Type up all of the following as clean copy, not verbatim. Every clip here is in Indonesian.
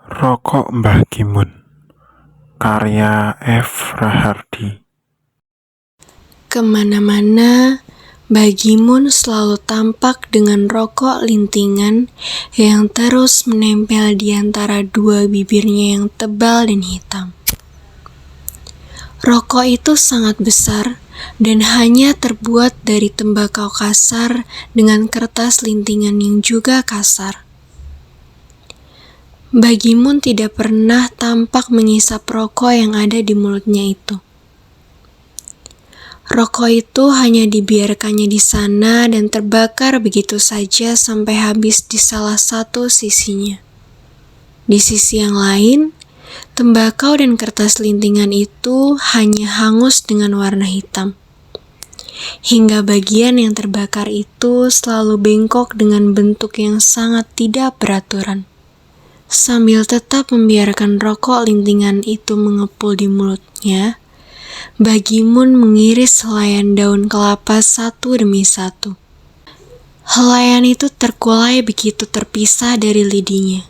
Rokok Mbah Gimun, karya F. Rahardi. Kemana-mana, Mbah Gimun selalu tampak dengan rokok lintingan yang terus menempel di antara dua bibirnya yang tebal dan hitam. Rokok itu sangat besar dan hanya terbuat dari tembakau kasar dengan kertas lintingan yang juga kasar. Mbah Gimun tidak pernah tampak mengisap rokok yang ada di mulutnya itu. Rokok itu hanya dibiarkannya di sana dan terbakar begitu saja sampai habis di salah satu sisinya. Di sisi yang lain, tembakau dan kertas lintingan itu hanya hangus dengan warna hitam. Hingga bagian yang terbakar itu selalu bengkok dengan bentuk yang sangat tidak beraturan. Sambil tetap membiarkan rokok lintingan itu mengepul di mulutnya, Mbah Gimun mengiris helaian daun kelapa satu demi satu. Helaian itu terkulai begitu terpisah dari lidinya.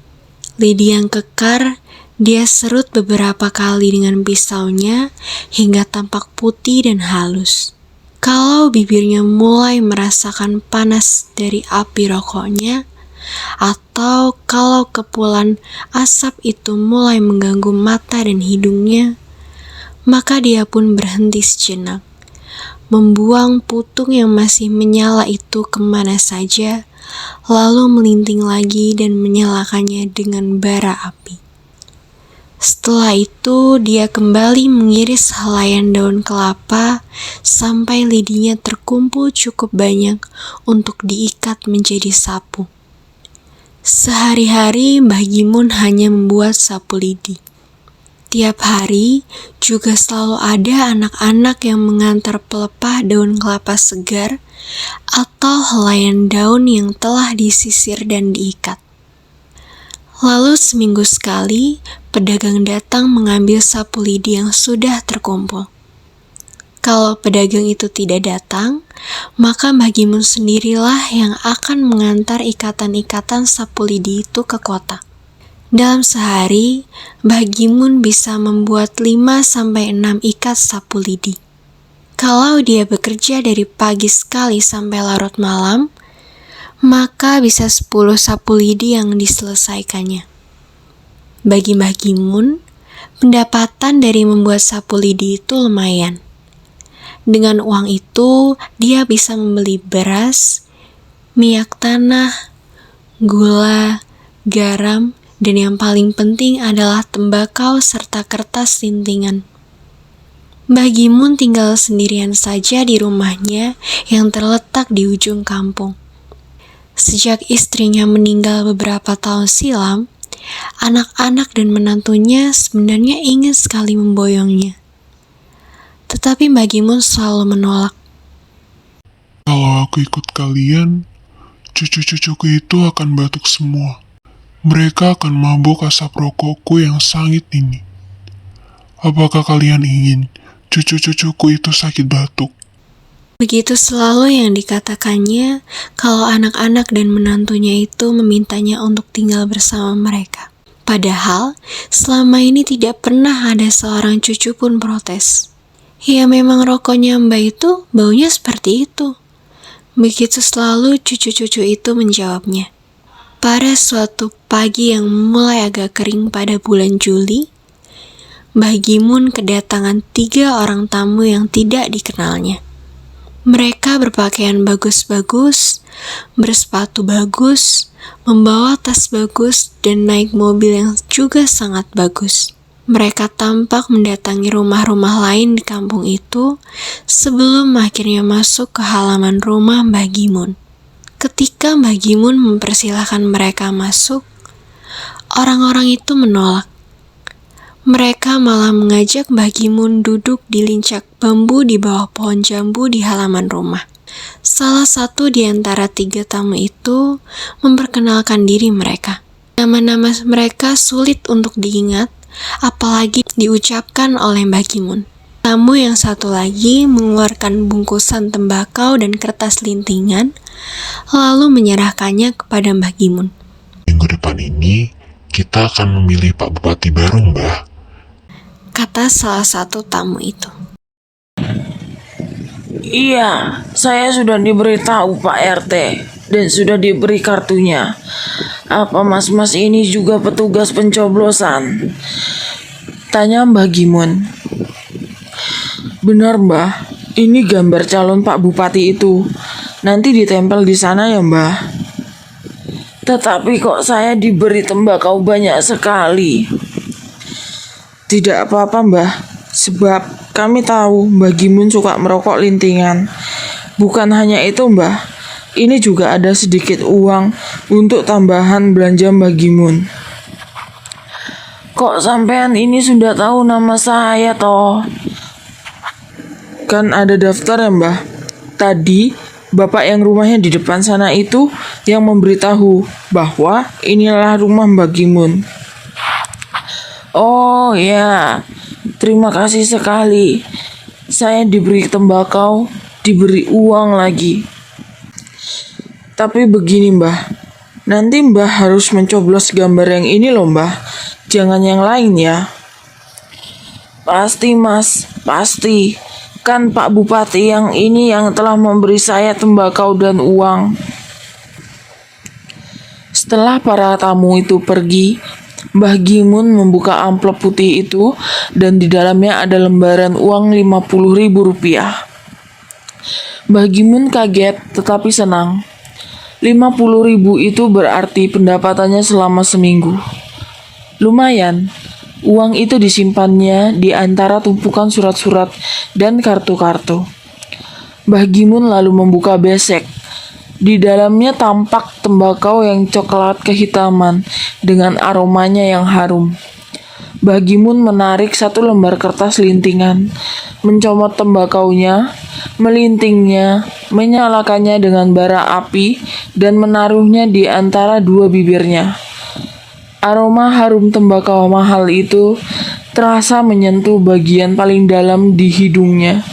Lidi yang kekar, dia serut beberapa kali dengan pisaunya hingga tampak putih dan halus. Kalau bibirnya mulai merasakan panas dari api rokoknya, atau kalau kepulan asap itu mulai mengganggu mata dan hidungnya, maka dia pun berhenti sejenak, membuang putung yang masih menyala itu kemana saja, lalu melinting lagi dan menyalakannya dengan bara api. Setelah itu, dia kembali mengiris helaian daun kelapa sampai lidinya terkumpul cukup banyak untuk diikat menjadi sapu. Sehari-hari Mbah Gimun hanya membuat sapu lidi. Tiap hari juga selalu ada anak-anak yang mengantar pelepah daun kelapa segar atau helaian daun yang telah disisir dan diikat. Lalu seminggu sekali, pedagang datang mengambil sapu lidi yang sudah terkumpul. Kalau pedagang itu tidak datang, maka Mbah Gimun sendirilah yang akan mengantar ikatan-ikatan sapu lidi itu ke kota. Dalam sehari, Mbah Gimun bisa membuat 5-6 ikat sapu lidi. Kalau dia bekerja dari pagi sekali sampai larut malam, maka bisa 10 sapu lidi yang diselesaikannya. Bagi Mbah Gimun, pendapatan dari membuat sapu lidi itu lumayan. Dengan uang itu, dia bisa membeli beras, minyak tanah, gula, garam, dan yang paling penting adalah tembakau serta kertas lintingan. Mbah Gimun tinggal sendirian saja di rumahnya yang terletak di ujung kampung. Sejak istrinya meninggal beberapa tahun silam, anak-anak dan menantunya sebenarnya ingin sekali memboyongnya. Tetapi Mbah Gimun selalu menolak. Kalau aku ikut kalian, cucu-cucuku itu akan batuk semua. Mereka akan mabuk asap rokokku yang sangit ini. Apakah kalian ingin cucu-cucuku itu sakit batuk? Begitu selalu yang dikatakannya kalau anak-anak dan menantunya itu memintanya untuk tinggal bersama mereka. Padahal selama ini tidak pernah ada seorang cucu pun protes. Ya memang rokoknya Mbak itu baunya seperti itu. Begitu selalu cucu-cucu itu menjawabnya. Pada suatu pagi yang mulai agak kering pada bulan Juli, Mbah Gimun kedatangan 3 orang tamu yang tidak dikenalnya. Mereka berpakaian bagus-bagus, bersepatu bagus, membawa tas bagus, dan naik mobil yang juga sangat bagus. Mereka tampak mendatangi rumah-rumah lain di kampung itu sebelum akhirnya masuk ke halaman rumah Mbah Gimun. Ketika Mbah Gimun mempersilahkan mereka masuk, orang-orang itu menolak. Mereka malah mengajak Mbah Gimun duduk di lincak bambu di bawah pohon jambu di halaman rumah. Salah satu di antara 3 tamu itu memperkenalkan diri mereka. Nama-nama mereka sulit untuk diingat, apalagi diucapkan oleh Mbah Gimun. Tamu yang satu lagi mengeluarkan bungkusan tembakau dan kertas lintingan, lalu menyerahkannya kepada Mbah Gimun. Minggu depan ini, kita akan memilih Pak Bupati baru, Mbah. Kata salah satu tamu itu. Iya, saya sudah diberitahu Pak RT dan sudah diberi kartunya. Apa mas-mas ini juga petugas pencoblosan? Tanya Mbah Gimun. Benar Mbah, ini gambar calon Pak Bupati itu. Nanti ditempel di sana ya Mbah. Tetapi kok saya diberi tembakau banyak sekali. Tidak apa-apa Mbah, sebab kami tahu Mbah Gimun suka merokok lintingan. Bukan hanya itu Mbah, ini juga ada sedikit uang untuk tambahan belanja Mbah Gimun. Kok sampean ini sudah tahu nama saya toh? Kan ada daftar ya Mbah. Tadi bapak yang rumahnya di depan sana itu yang memberitahu bahwa inilah rumah Mbah Gimun. Oh ya, terima kasih sekali. Saya diberi tembakau, diberi uang lagi. Tapi begini Mbah, nanti Mbah harus mencoblos gambar yang ini loh Mbah. Jangan yang lain ya. Pasti Mas, pasti. Kan Pak Bupati yang ini yang telah memberi saya tembakau dan uang. Setelah para tamu itu pergi, Mbah Gimun membuka amplop putih itu dan di dalamnya ada lembaran uang Rp50.000. Mbah Gimun kaget tetapi senang. 50.000 itu berarti pendapatannya selama seminggu. Lumayan, uang itu disimpannya di antara tumpukan surat-surat dan kartu-kartu. Mbah Gimun lalu membuka besek. Di dalamnya tampak tembakau yang coklat kehitaman dengan aromanya yang harum. Mbah Gimun menarik satu lembar kertas lintingan, mencomot tembakaunya, melintingnya, menyalakannya dengan bara api, dan menaruhnya di antara dua bibirnya. Aroma harum tembakau mahal itu terasa menyentuh bagian paling dalam di hidungnya.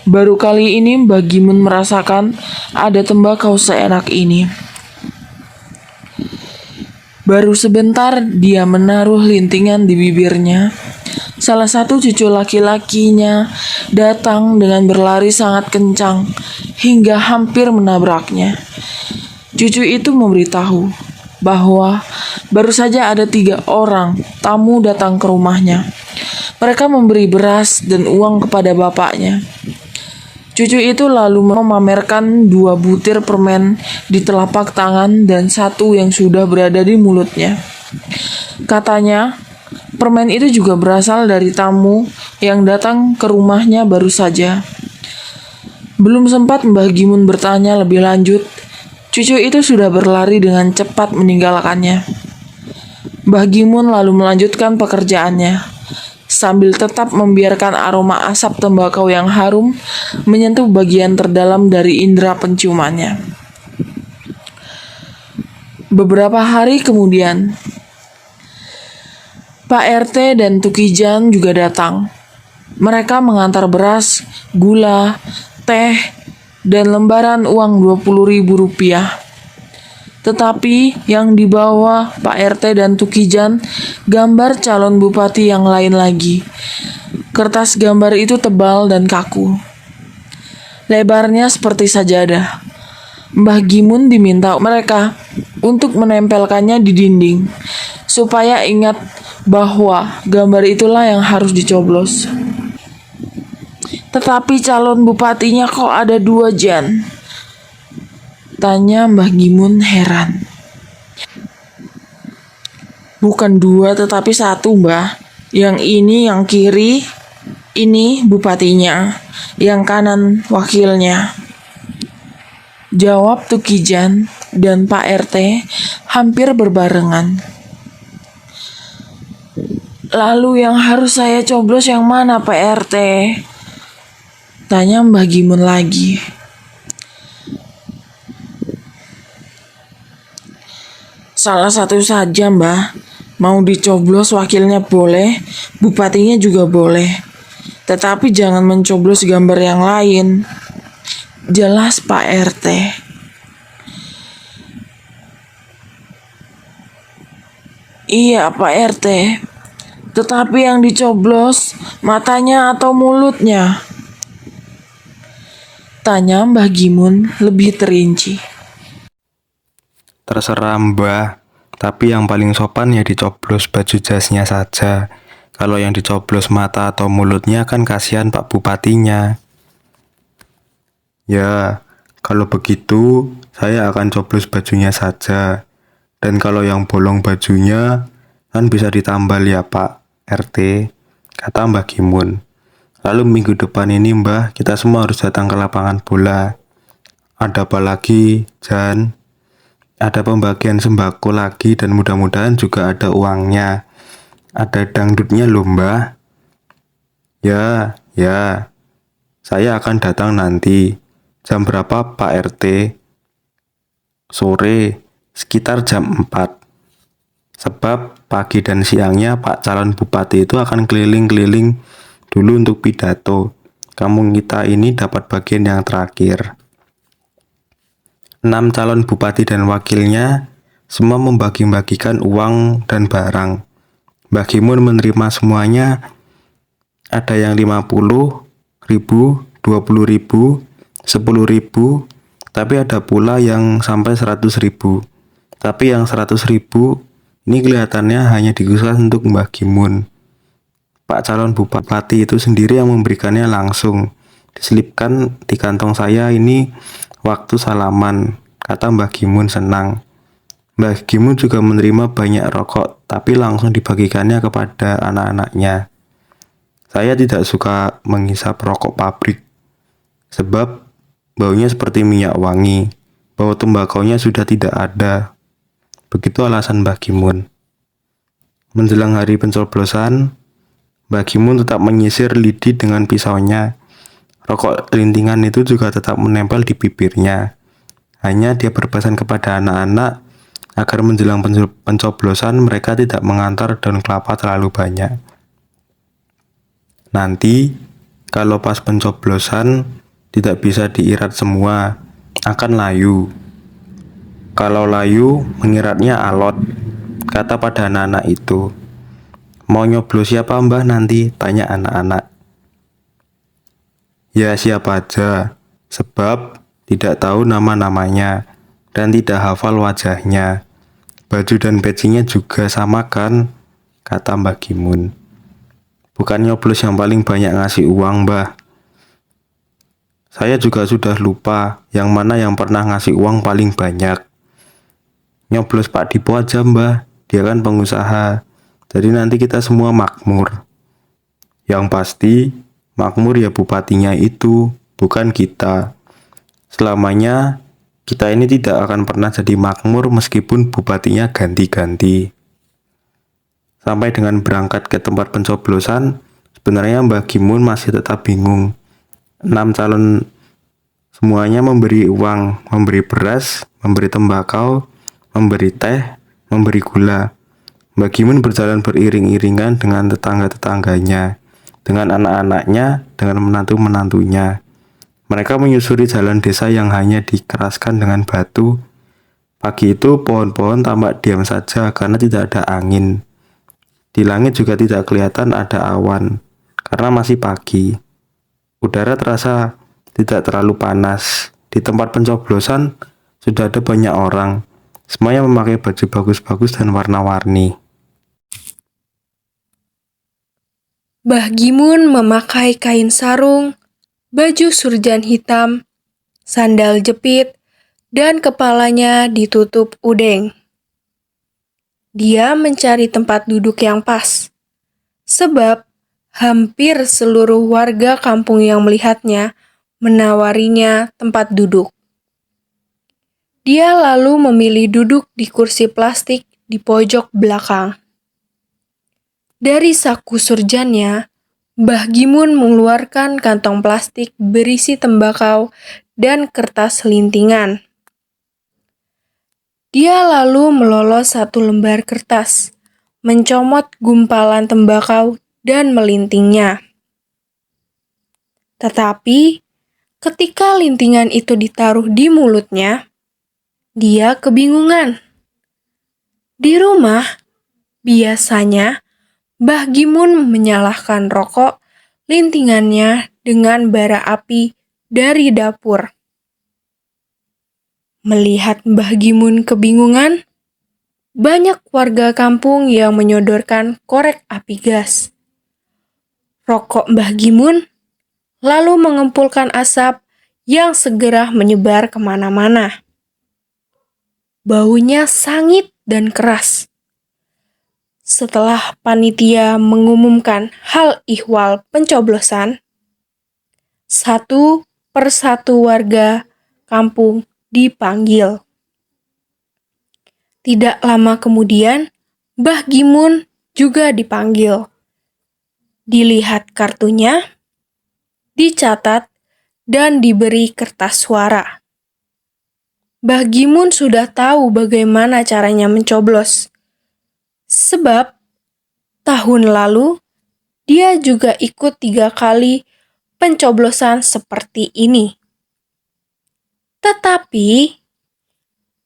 Baru kali ini Mbah Gimun merasakan ada tembakau seenak ini. Baru sebentar dia menaruh lintingan di bibirnya. Salah satu cucu laki-lakinya datang dengan berlari sangat kencang hingga hampir menabraknya. Cucu itu memberitahu bahwa baru saja ada 3 orang tamu datang ke rumahnya. Mereka memberi beras dan uang kepada bapaknya. Cucu itu lalu memamerkan 2 butir permen di telapak tangan dan 1 yang sudah berada di mulutnya. Katanya, permen itu juga berasal dari tamu yang datang ke rumahnya baru saja. Belum sempat Mbah Gimun bertanya lebih lanjut, cucu itu sudah berlari dengan cepat meninggalkannya. Mbah Gimun lalu melanjutkan pekerjaannya sambil tetap membiarkan aroma asap tembakau yang harum menyentuh bagian terdalam dari indera penciumannya. Beberapa hari kemudian, Pak RT dan Tukijan juga datang. Mereka mengantar beras, gula, teh, dan lembaran uang Rp20.000. Tetapi yang dibawa Pak RT dan Tukijan gambar calon bupati yang lain lagi. Kertas gambar itu tebal dan kaku. Lebarnya seperti sajadah. Mbah Gimun diminta mereka untuk menempelkannya di dinding, supaya ingat bahwa gambar itulah yang harus dicoblos. Tetapi calon bupatinya kok ada 2 Jan? Tanya Mbah Gimun heran. Bukan 2 tetapi 1 Mbah. Yang ini yang kiri, ini bupatinya. Yang kanan wakilnya. Jawab Tukijan dan Pak RT hampir berbarengan. Lalu yang harus saya coblos yang mana Pak RT? Tanya Mbah Gimun lagi. Salah satu saja Mbah. Mau dicoblos wakilnya boleh, bupatinya juga boleh. Tetapi jangan mencoblos gambar yang lain. Jelas Pak RT. Iya, Pak RT. Tetapi yang dicoblos matanya atau mulutnya? Tanya Mbah Gimun lebih terinci. Terserah Mbah, tapi yang paling sopan ya dicoblos baju jasnya saja. Kalau yang dicoblos mata atau mulutnya kan kasihan Pak Bupatinya. Ya, kalau begitu saya akan coblos bajunya saja. Dan kalau yang bolong bajunya kan bisa ditambal ya Pak RT, kata Mbah Gimun. Lalu minggu depan ini Mbah, kita semua harus datang ke lapangan bola. Ada apa lagi, Jan? Ada pembagian sembako lagi dan mudah-mudahan juga ada uangnya. Ada dangdutnya loh Mbah. Ya, ya. Saya akan datang nanti. Jam berapa Pak RT? Sore, sekitar jam 4. Sebab pagi dan siangnya Pak calon bupati itu akan keliling-keliling dulu untuk pidato. Kampung kita ini dapat bagian yang terakhir. 6 calon bupati dan wakilnya semua membagi-bagikan uang dan barang. Mbah Gimun menerima semuanya, ada yang 50.000, 20.000, 10.000, tapi ada pula yang sampai 100.000. Tapi yang 100.000 ini kelihatannya hanya dikhususkan untuk Mbah Gimun. Pak calon bupati itu sendiri yang memberikannya langsung. Diselipkan di kantong saya ini waktu salaman, kata Mbah Gimun senang. Mbah Gimun juga menerima banyak rokok, tapi langsung dibagikannya kepada anak-anaknya. Saya tidak suka menghisap rokok pabrik, sebab baunya seperti minyak wangi. Bau tembakaunya sudah tidak ada. Begitu alasan Mbah Gimun. Menjelang hari pencoblosan, Mbah Gimun tetap menyisir lidi dengan pisaunya. Rokok lintingan itu juga tetap menempel di bibirnya. Hanya dia berpesan kepada anak-anak agar menjelang pencoblosan mereka tidak mengantar daun kelapa terlalu banyak. Nanti, kalau pas pencoblosan tidak bisa diirat semua, akan layu. Kalau layu, mengiratnya alot, kata pada anak-anak itu. Mau nyoblos siapa Mbah nanti? Tanya anak-anak. Ya siapa aja, sebab tidak tahu nama-namanya dan tidak hafal wajahnya. Baju dan pecinya juga sama kan? Kata Mbah Gimun. Bukan nyoblos yang paling banyak ngasih uang Mbah. Saya juga sudah lupa yang mana yang pernah ngasih uang paling banyak. Nyoblos Pak Dipo aja Mbah, dia kan pengusaha. Jadi nanti kita semua makmur. Yang pasti, makmur ya bupatinya itu, bukan kita. Selamanya, kita ini tidak akan pernah jadi makmur meskipun bupatinya ganti-ganti. Sampai dengan berangkat ke tempat pencoblosan, sebenarnya Mbah Gimun masih tetap bingung. 6 calon semuanya memberi uang, memberi beras, memberi tembakau, memberi teh, memberi gula. Mbah Gimun berjalan beriring-iringan dengan tetangga-tetangganya, dengan anak-anaknya, dengan menantu-menantunya. Mereka menyusuri jalan desa yang hanya dikeraskan dengan batu. Pagi itu pohon-pohon tampak diam saja karena tidak ada angin. Di langit juga tidak kelihatan ada awan, karena masih pagi. Udara terasa tidak terlalu panas. Di tempat pencoblosan sudah ada banyak orang. Semuanya memakai baju bagus-bagus dan warna-warni. Mbah Gimun memakai kain sarung, baju surjan hitam, sandal jepit, dan kepalanya ditutup udeng. Dia mencari tempat duduk yang pas, sebab hampir seluruh warga kampung yang melihatnya menawarinya tempat duduk. Dia lalu memilih duduk di kursi plastik di pojok belakang. Dari saku surjannya, Mbah Gimun mengeluarkan kantong plastik berisi tembakau dan kertas lintingan. Dia lalu melolos satu lembar kertas, mencomot gumpalan tembakau dan melintingnya. Tetapi, ketika lintingan itu ditaruh di mulutnya, dia kebingungan. Di rumah, Biasanya, Mbah Gimun menyalakan rokok lintingannya dengan bara api dari dapur. Melihat Mbah Gimun kebingungan, banyak warga kampung yang menyodorkan korek api gas. Rokok Mbah Gimun lalu mengempulkan asap yang segera menyebar kemana-mana. Baunya sangit dan keras. Setelah panitia mengumumkan hal ihwal pencoblosan, satu persatu warga kampung dipanggil. Tidak lama kemudian, Mbah Gimun juga dipanggil. Dilihat kartunya, dicatat, dan diberi kertas suara. Mbah Gimun sudah tahu bagaimana caranya mencoblos. Sebab tahun lalu dia juga ikut 3 kali pencoblosan seperti ini. Tetapi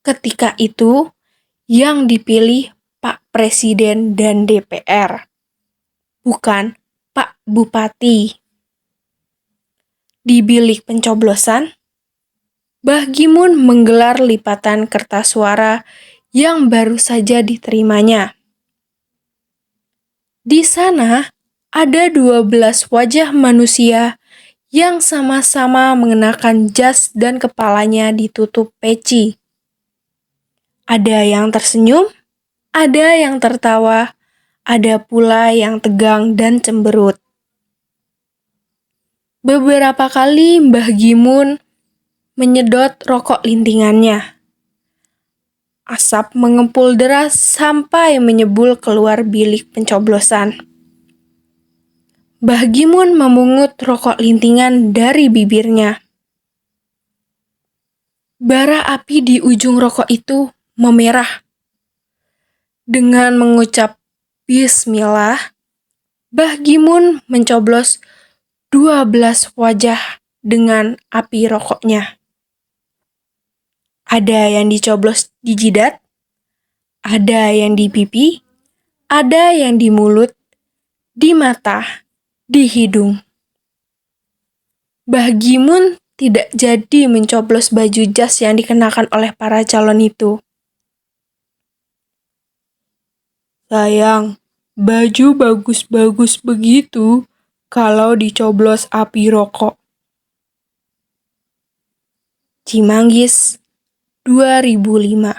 ketika itu yang dipilih Pak Presiden dan DPR, bukan Pak Bupati. Di bilik pencoblosan, Mbah Gimun menggelar lipatan kertas suara yang baru saja diterimanya. Di sana ada 12 wajah manusia yang sama-sama mengenakan jas dan kepalanya ditutup peci. Ada yang tersenyum, ada yang tertawa, ada pula yang tegang dan cemberut. Beberapa kali Mbah Gimun menyedot rokok lintingannya. Asap mengepul deras sampai menyebul keluar bilik pencoblosan. Mbah Gimun memungut rokok lintingan dari bibirnya. Bara api di ujung rokok itu memerah. Dengan mengucap Bismillah, Mbah Gimun mencoblos 12 wajah dengan api rokoknya. Ada yang dicoblos di jidat, ada yang di pipi, ada yang di mulut, di mata, di hidung. Mbah Gimun tidak jadi mencoblos baju jas yang dikenakan oleh para calon itu. Sayang, baju bagus-bagus begitu kalau dicoblos api rokok. Cimanggis 2005.